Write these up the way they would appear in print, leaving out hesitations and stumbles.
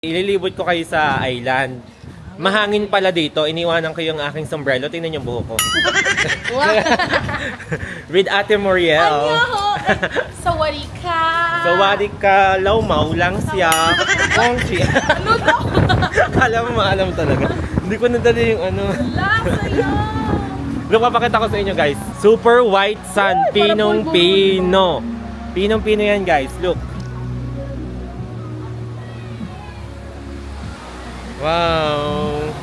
Ililibot ko kayo sa island. Mahangin pala dito. Iniwanan ko yung aking sombrero. Tingnan yung buho ko. With Ate Muriel. Ano? Sawari ka. Sawari ka. Laumaw lang siya. Kung siya. Ano to? Alam mo, alam talaga. Hindi ko nadali yung ano. Saya. Look, papakita ko sa inyo guys. Super white sun. Pinong-pino. Pinong-pino yan guys. Look. Wow!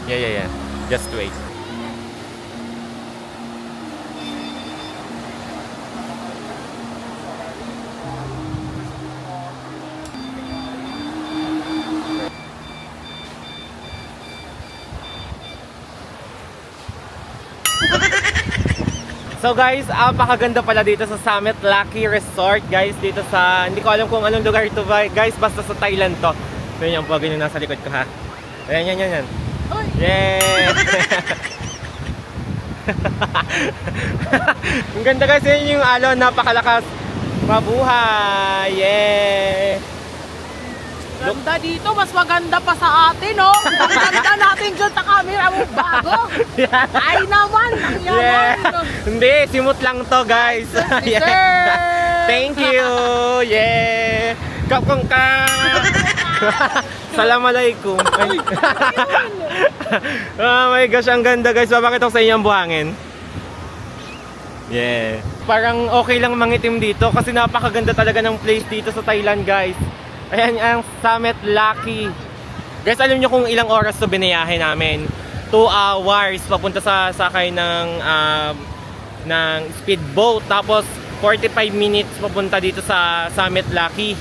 Yeah. Just wait. So guys, apakaganda pala dito sa Summit Lucky Resort guys, dito sa, hindi ko alam kung anong lugar ito guys, basta sa Thailand to. So yun yung pagin yung nasa likod ko ha. Ayan. Uy. Yeah! Ang ganda guys, yun yung alon, napakalakas. Mabuhay! Yeah! Ganda dito, mas maganda pa sa atin, no? Ang ganda natin dyan sa camera mo bago. Ay naman, ang Yeah! yaman. Hindi, simot lang to guys. Deserve. Thank you! Yeah! Kapkong ka! Assalamualaikum. Oh my gosh, ang ganda guys. Babakit ako sa inyo ang buhangin. Yeah. Parang okay lang mangitim dito kasi napakaganda talaga ng place dito sa Thailand guys. Ayan ang Summit Lucky. Guys, alam nyo kung ilang oras to binayahe namin? 2 hours papunta sa sakay ng speedboat. Tapos 45 minutes papunta dito sa Summit Lucky.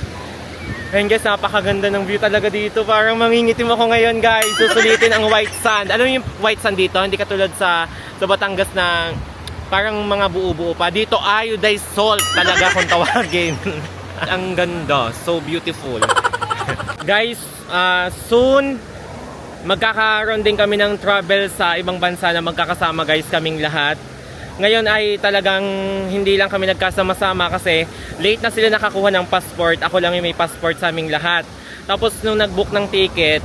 Ayan guys, napakaganda ng view talaga dito. Parang mangingitim ako ngayon guys. Susulitin ang white sand. Alam mo yung white sand dito? Hindi katulad sa Batangas na parang mga buo-buo pa. Dito iodized salt talaga kung tawagin. Ang ganda. So beautiful. Guys, soon magkakaroon din kami ng travel sa ibang bansa na magkakasama guys, kaming lahat. Ngayon ay talagang hindi lang kami nagkasama-sama kasi late na sila nakakuha ng passport. Ako lang yung may passport sa aming lahat. Tapos nung nag-book ng ticket,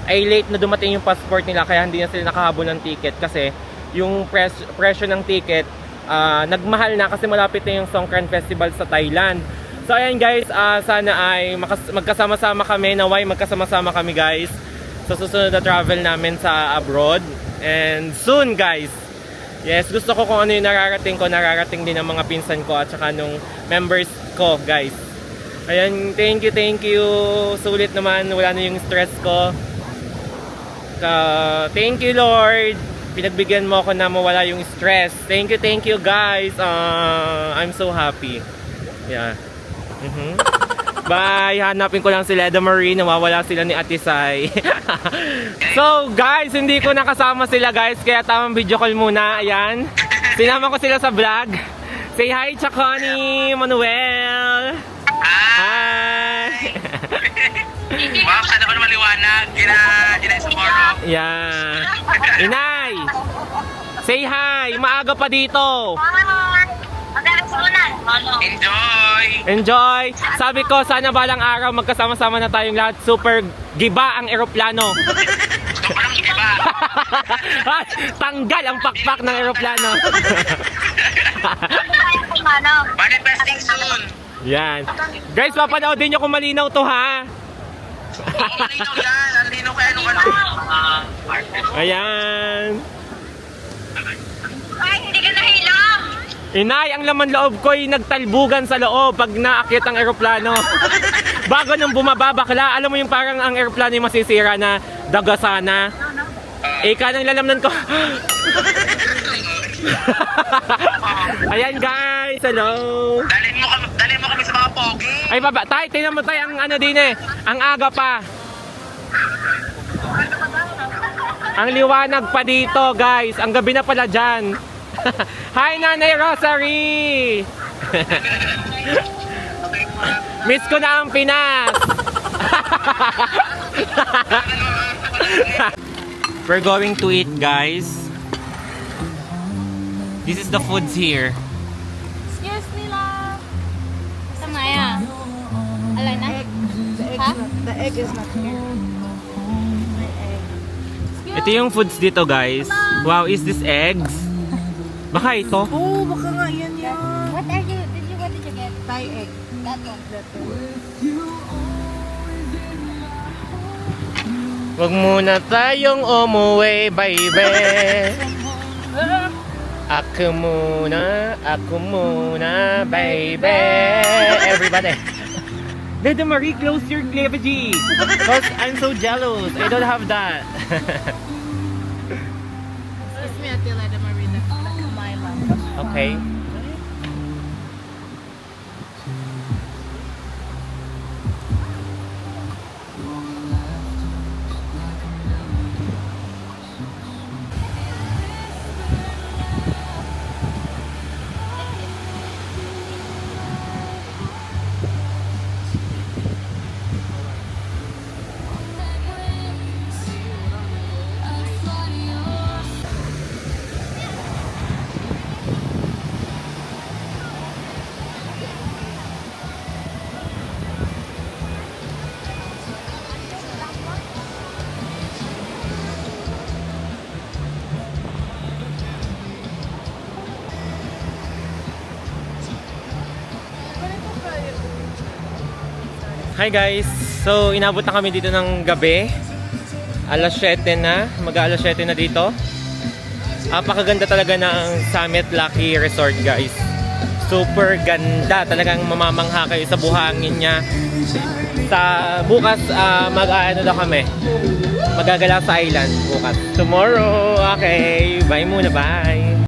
ay late na dumating yung passport nila kaya hindi na sila nakahabol ng ticket kasi yung presyo ng ticket nagmahal na kasi malapit na yung Songkran Festival sa Thailand. So ayan guys, sana ay magkasama-sama kami, naway magkasama-sama kami guys sa susunod na travel namin sa abroad. And soon guys, yes, gusto ko kung ano yung nararating din ng mga pinsan ko at saka nung members ko guys. Ayan, thank you. Sulit naman, wala na yung stress ko. Thank you Lord. Pinagbigyan mo ako na mawala yung stress. Thank you guys. I'm so happy. Yeah. Bye! Hanapin ko lang sila Eda Marie. Nawawala sila ni Ate Sai. So guys, hindi ko nakasama sila guys. Kaya tamang video call muna. Ayan. Sinama ko sila sa vlog. Say hi Chaconi, Manuel. Hi! Wow, sana ko naman liwanag. Inay Samoro. Yeah. Inay! Say hi! Maaga pa dito. Enjoy! Sabi ko, sana balang araw magkasama-sama na tayong lahat. Super giba ang eroplano. Gusto ko lang iba. Tanggal ang pakpak ng eroplano. Manifesting soon. Yan. Guys, papanoodin nyo kung malinaw to ha. Oo, malinaw yan. Ang linaw kaya nung ano. Ayan. Ay, hindi ka nahila. Inay, ang laman loob ko ay nagtalbugan sa loob pag naakyat ang eroplano. Bago nung bumaba bakla, alam mo yung parang ang eroplano yung masisira na dagasana. Ika nang lalamnan ko. Ayan guys, hello. Dalhin mo kami sa mga pogi. Ay baba, tay, tingnan mo tay ang ano din eh. Ang aga pa. Ang liwanag pa dito guys. Ang gabi na pala dyan. Hi Nanay Rosary. Miss ko na ang Pinas. We're going to eat guys. This is the foods here. Excuse me lang. egg is not here. My egg. Ito yung foods dito, guys. Wow, is this eggs? Baka ito. Oh, baka nga yan yan. What did you get? Thai egg. That one. That one. Wag muna tayong umuwi, baby. Ako muna, baby. Everybody. Dede Marie, close your cleavage. Because I'm so jealous. I don't have that. Excuse me, Ate Leda Marina. Kamila. Okay. Hi guys! So, inabot na kami dito ng gabi. Alas 7 na. Mag-alas 7 na dito. Apakaganda talaga ng Summit Lucky Resort, guys. Super ganda. Talagang mamamangha kayo sa buhangin niya. Sa bukas, mag-ano daw kami. Magagala sa island bukas. Tomorrow. Okay. Bye muna. Bye.